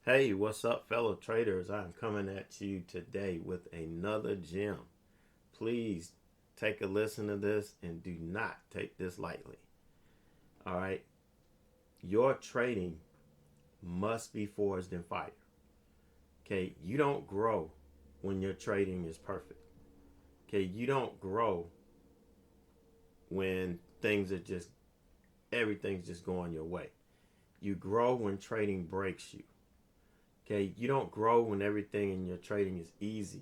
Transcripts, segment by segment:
Hey, what's up, fellow traders? I'm coming at you today with another gem. Please take a listen to this and do not take this lightly. All right, your trading must be forged in fire. Okay, you don't grow when your trading is perfect. Okay, you don't grow when everything's just going your way. You grow when trading breaks you. Okay, you don't grow when everything in your trading is easy.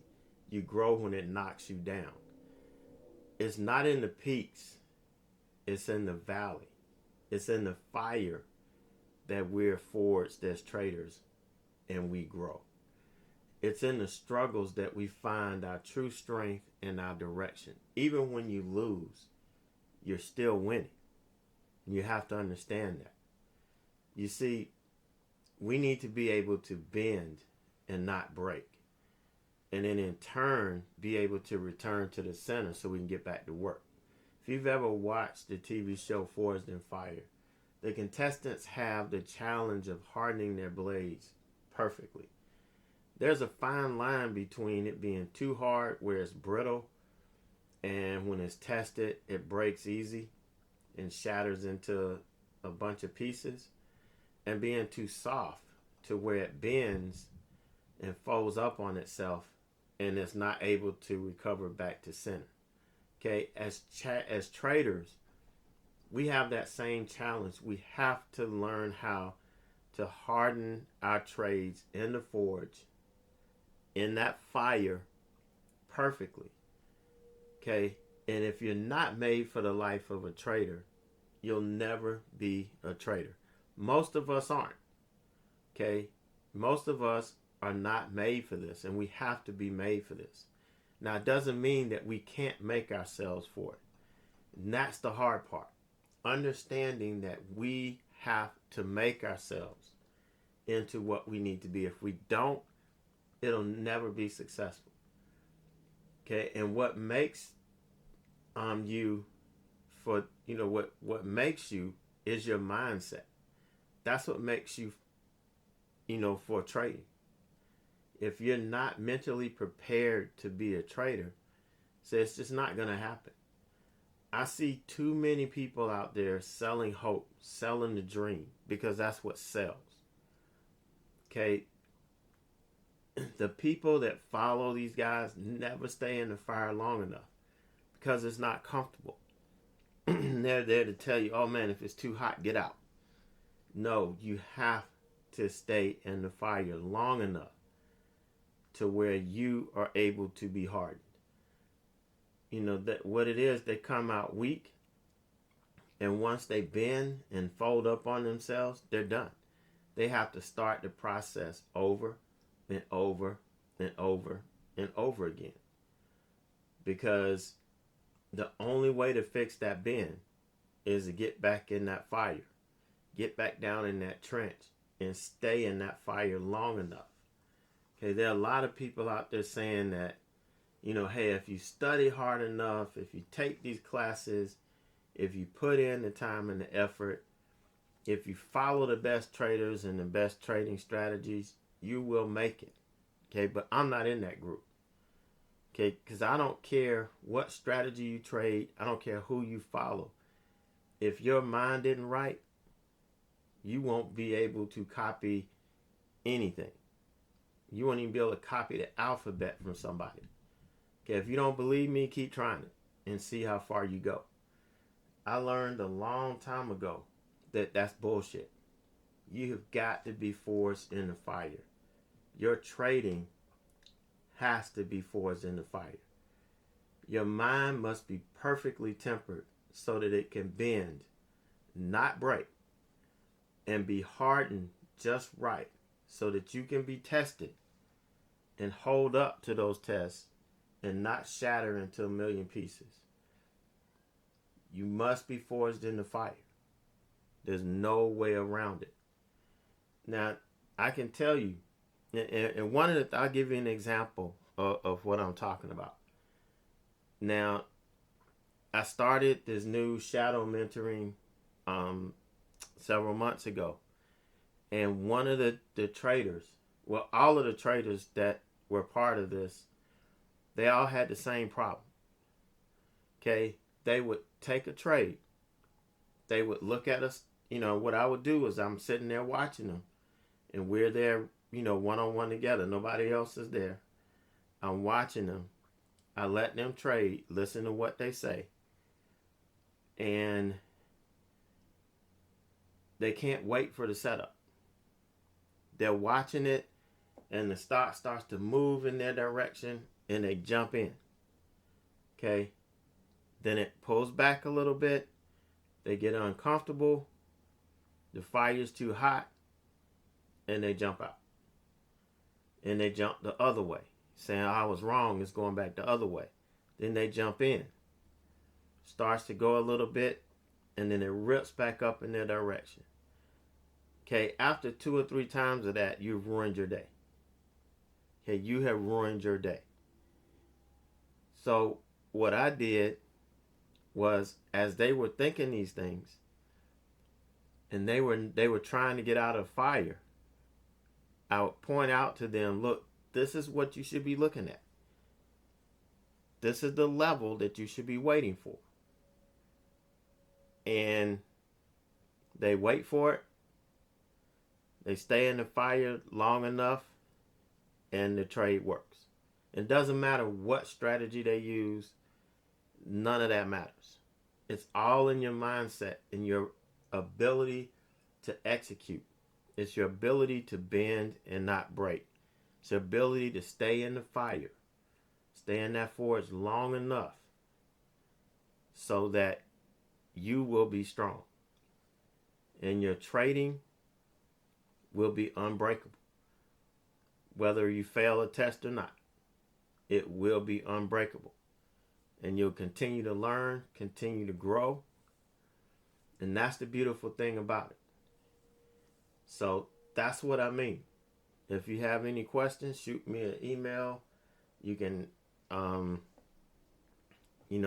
You grow when it knocks you down. It's not in the peaks, it's in the valley. It's in the fire that we're forged as traders and we grow. It's in the struggles that we find our true strength and our direction. Even when you lose, you're still winning. You have to understand that. You see, we need to be able to bend and not break. And then in turn, be able to return to the center so we can get back to work. If you've ever watched the TV show Forged in Fire, the contestants have the challenge of hardening their blades perfectly. There's a fine line between it being too hard, where it's brittle, and when it's tested, it breaks easy and shatters into a bunch of pieces, and being too soft to where it bends and folds up on itself and it's not able to recover back to center. Okay, as traders, we have that same challenge. We have to learn how to harden our trades in the forge, in that fire, perfectly. Okay, and if you're not made for the life of a trader, you'll never be a trader. Most of us aren't. Okay, most of us are not made for this, and we have to be made for this. Now, it doesn't mean that we can't make ourselves for it. And that's the hard part. Understanding that we have to make ourselves into what we need to be. If we don't, it'll never be successful. Okay, and what makes you for what makes you is your mindset. That's what makes you for trading. If you're not mentally prepared to be a trader, so it's just not going to happen. I see too many people out there selling hope, selling the dream, because that's what sells. Okay, the people that follow these guys never stay in the fire long enough because it's not comfortable. They're there to tell you, oh man, if it's too hot, get out. No, you have to stay in the fire long enough to where you are able to be hardened. That what it is, they come out weak, and once they bend and fold up on themselves, they're done. They have to start the process over and over and over and over again, because the only way to fix that bend is to get back in that fire, get back down in that trench, and stay in that fire long enough. Okay, there are a lot of people out there saying that, hey, if you study hard enough, if you take these classes, if you put in the time and the effort, if you follow the best traders and the best trading strategies, you will make it. Okay, but I'm not in that group. Okay, because I don't care what strategy you trade, I don't care who you follow. If your mind isn't right, you won't be able to copy anything. You won't even be able to copy the alphabet from somebody. Okay, if you don't believe me, keep trying it and see how far you go. I learned a long time ago that that's bullshit. You have got to be forged in the fire. Your trading has to be forged in the fire. Your mind must be perfectly tempered so that it can bend, not break, and be hardened just right so that you can be tested and hold up to those tests and not shatter into a million pieces. You must be forged in the fire. There's no way around it. Now, I can tell you, and I'll give you an example of what I'm talking about. Now, I started this new shadow mentoring several months ago. And one of the traders, well, all of the traders that were part of this, they all had the same problem. Okay, they would take a trade. They would look at us. What I would do is I'm sitting there watching them, and we're there, one on one together. Nobody else is there. I'm watching them. I let them trade, listen to what they say, and they can't wait for the setup. They're watching it, and the stock starts to move in their direction, and they jump in. Okay, then it pulls back a little bit. They get uncomfortable. The fire's too hot, and they jump out. And they jump the other way, saying, I was wrong, it's going back the other way. Then they jump in. Starts to go a little bit, and then it rips back up in their direction. Okay, after 2 or 3 times of that, you've ruined your day. Okay, you have ruined your day. So what I did was, as they were thinking these things, and they were trying to get out of fire, I would point out to them, look, this is what you should be looking at. This is the level that you should be waiting for. And they wait for it. They stay in the fire long enough, and the trade works. It doesn't matter what strategy they use. None of that matters. It's all in your mindset and your ability to execute. It's your ability to bend and not break. It's your ability to stay in the fire. Stay in that forge long enough so that you will be strong. And your trading will be unbreakable. Whether you fail a test or not, it will be unbreakable. And you'll continue to learn, continue to grow. And that's the beautiful thing about it. So that's what I mean. If you have any questions, shoot me an email. You can,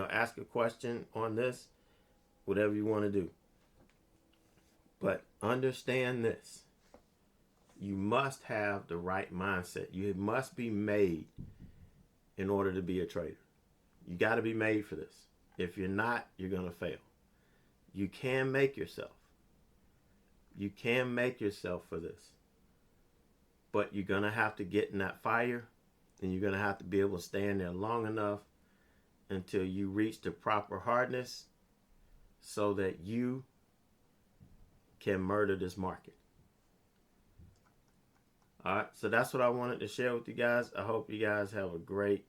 ask a question on this, whatever you want to do. But understand this. You must have the right mindset. You must be made in order to be a trader. You got to be made for this. If you're not, you're going to fail. You can make yourself. You can make yourself for this. But you're going to have to get in that fire, and you're going to have to be able to stay in there long enough until you reach the proper hardness so that you can murder this market. All right, so that's what I wanted to share with you guys. I hope you guys have a great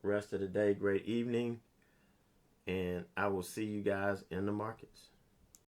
rest of the day, great evening, and I will see you guys in the markets.